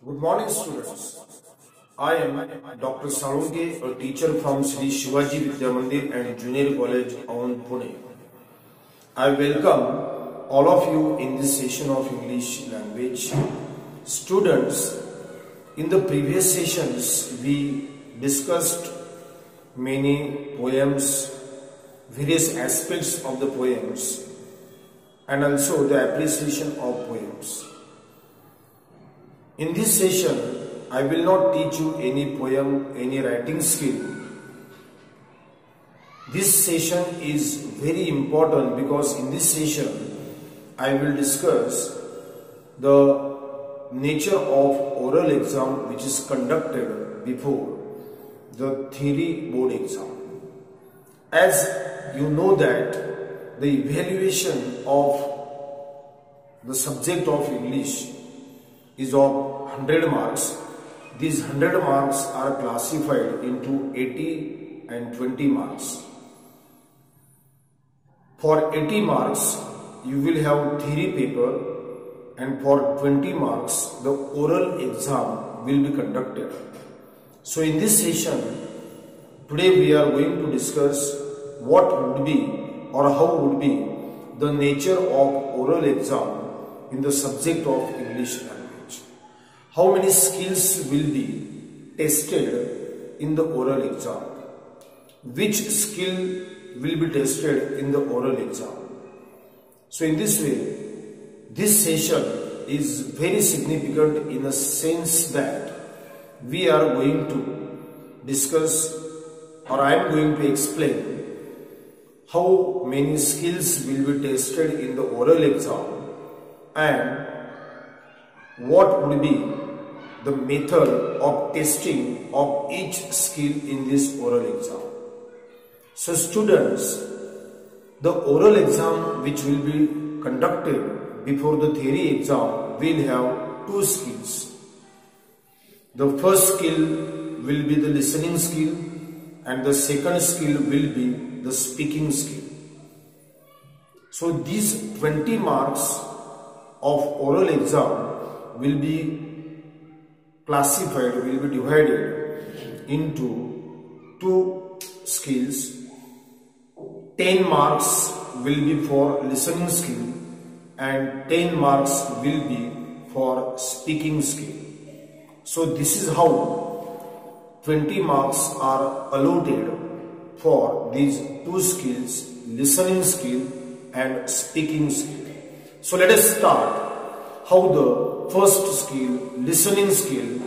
Good morning, students. I am Dr. Salunke, a teacher from Sri Shivaji Vidya Mandir and Junior College on Pune. I welcome all of you in this session of English language. Students, in the previous sessions, we discussed many poems, various aspects of the poems, and also the appreciation of poems. In this session, I will not teach you any poem, any writing skill. This session is very important because in this session, I will discuss the nature of oral exam which is conducted before the theory board exam. As you know that the evaluation of the subject of English is of 100 marks. These 100 marks are classified into 80 and 20 marks. For 80 marks, you will have theory paper, and for 20 marks, the oral exam will be conducted. So in this session, today we are going to discuss what would be or how would be the nature of oral exam in the subject of English language. How many skills will be tested in the oral exam? Which skill will be tested in the oral exam? So in this way, this session is very significant in the sense that we are going to discuss, or I am going to explain how many skills will be tested in the oral exam and what would be the method of testing of each skill in this oral exam. So students, the oral exam which will be conducted before the theory exam will have two skills. The first skill will be the listening skill and the second skill will be the speaking skill. So these 20 marks of oral exam will be classified, will be divided into two skills. 10 marks will be for listening skill and 10 marks will be for speaking skill. So this is how 20 marks are allotted for these two skills, listening skill and speaking skill. So let us start how the first skill, listening skill,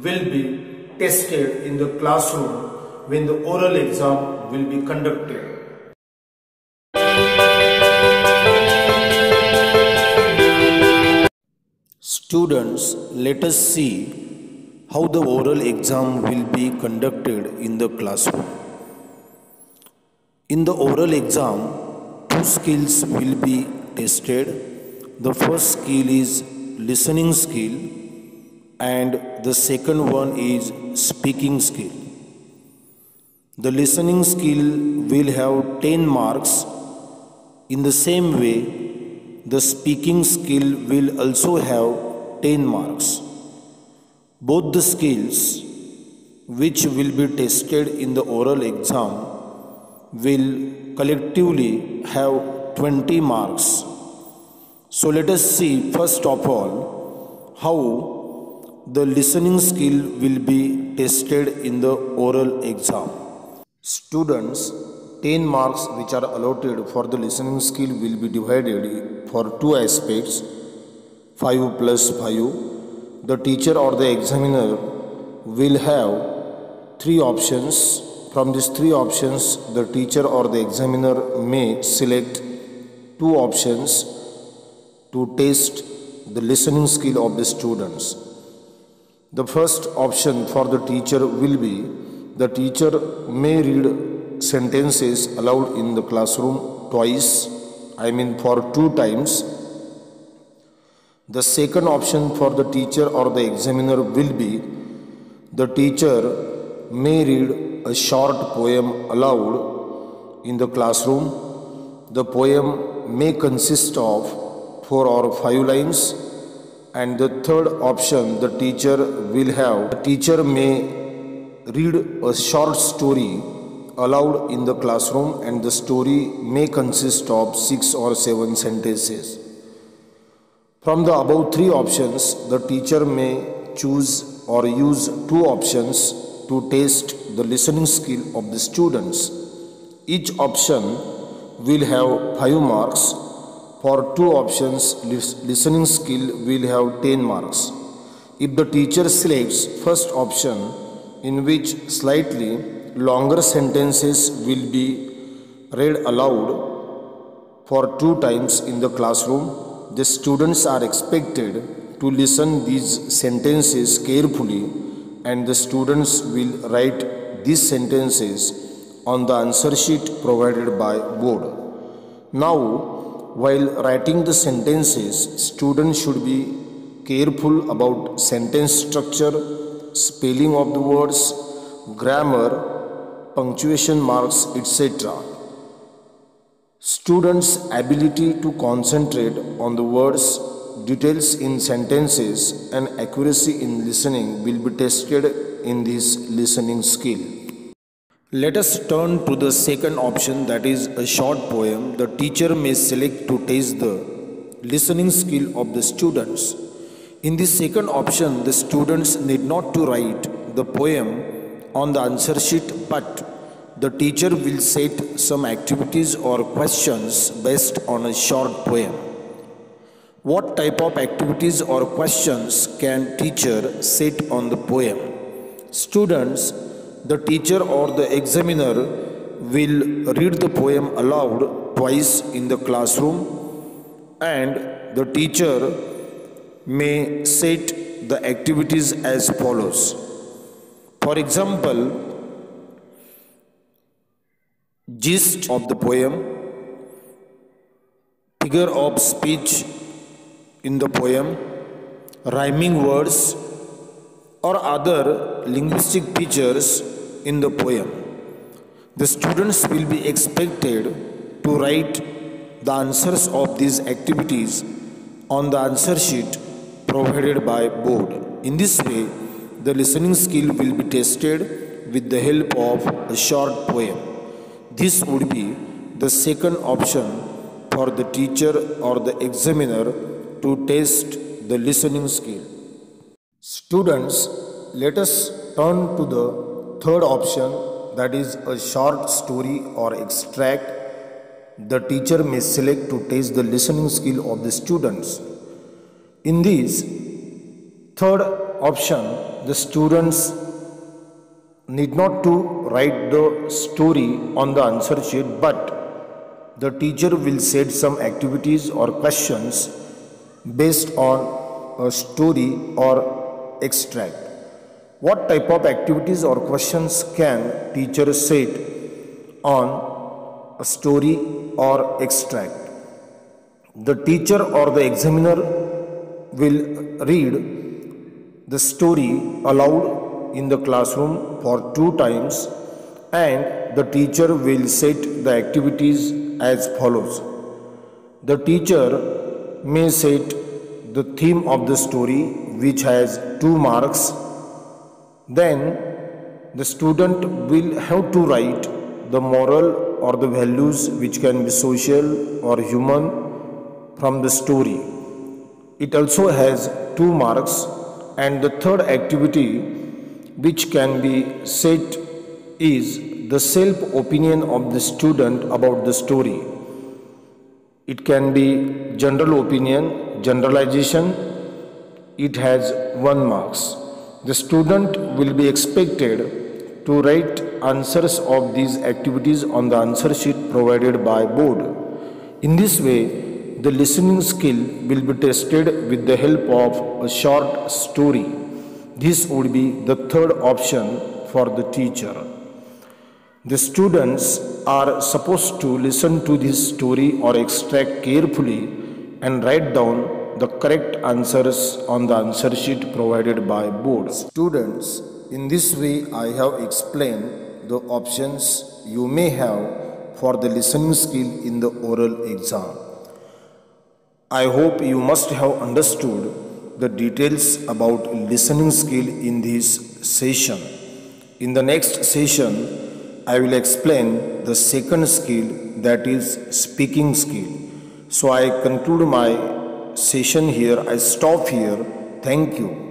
will be tested in the classroom when the oral exam will be conducted. Students, let us see how the oral exam will be conducted in the classroom. In the oral exam, two skills will be tested. The first skill is listening skill and the second one is speaking skill. The listening skill will have 10 marks. In the same way, the speaking skill will also have 10 marks. Both the skills which will be tested in the oral exam will collectively have 20 marks. So let us see first of all how the listening skill will be tested in the oral exam. Students, 10 marks which are allotted for the listening skill will be divided for two aspects, 5 plus 5. The teacher or the examiner will have three options. From these three options, the teacher or the examiner may select two options to test the listening skill of the students. The first option for the teacher will be the teacher may read sentences aloud in the classroom twice, for 2 times. The second option for the teacher or the examiner will be the teacher may read a short poem aloud in the classroom. The poem may consist of 4 or 5 lines And the third option, the teacher may read a short story aloud in the classroom, and the story may consist of 6 or 7 sentences. From the above three options, the teacher may choose or use two options to test the listening skill of the students. Each option will have 5 marks. For two options, listening skill will have 10 marks. If the teacher selects first option, in which slightly longer sentences will be read aloud for 2 times in the classroom, the students are expected to listen these sentences carefully, and the students will write these sentences on the answer sheet provided by board. Now, while writing the sentences, students should be careful about sentence structure, spelling of the words, grammar, punctuation marks, etc. Students' ability to concentrate on the words, details in sentences, and accuracy in listening will be tested in this listening skill. Let us turn to the second option, that is a short poem the teacher may select to test the listening skill of the students. In this second option, the students need not to write the poem on the answer sheet, but the teacher will set some activities or questions based on a short poem. What type of activities or questions can teacher set on the poem? Students, the teacher or the examiner will read the poem aloud twice in the classroom, and the teacher may set the activities as follows. For example, gist of the poem, figure of speech in the poem, rhyming words, or other linguistic features in the poem. The students will be expected to write the answers of these activities on the answer sheet provided by board. In this way, the listening skill will be tested with the help of a short poem. This would be the second option for the teacher or the examiner to test the listening skill. Students, let us turn to the third option, that is a short story or extract the teacher may select to test the listening skill of the students. In this third option, the students need not to write the story on the answer sheet, but the teacher will set some activities or questions based on a story or extract. What type of activities or questions can teacher set on a story or extract? The teacher or the examiner will read the story aloud in the classroom for 2 times, and the teacher will set the activities as follows. The teacher may set the theme of the story, which has 2 marks. Then the student will have to write the moral or the values, which can be social or human, from the story. It also has 2 marks. And the third activity which can be set is the self-opinion of the student about the story. It can be general opinion, generalization. It has 1 marks. The student will be expected to write answers of these activities on the answer sheet provided by board. In this way, the listening skill will be tested with the help of a short story. This would be the third option for the teacher. The students are supposed to listen to this story or extract carefully and write down the correct answers on the answer sheet provided by board. Students, in this way I have explained the options you may have for the listening skill in the oral exam. I hope you must have understood the details about listening skill in this session. In the next session, I will explain the second skill, that is speaking skill. So I conclude my session here. I stop here. Thank you.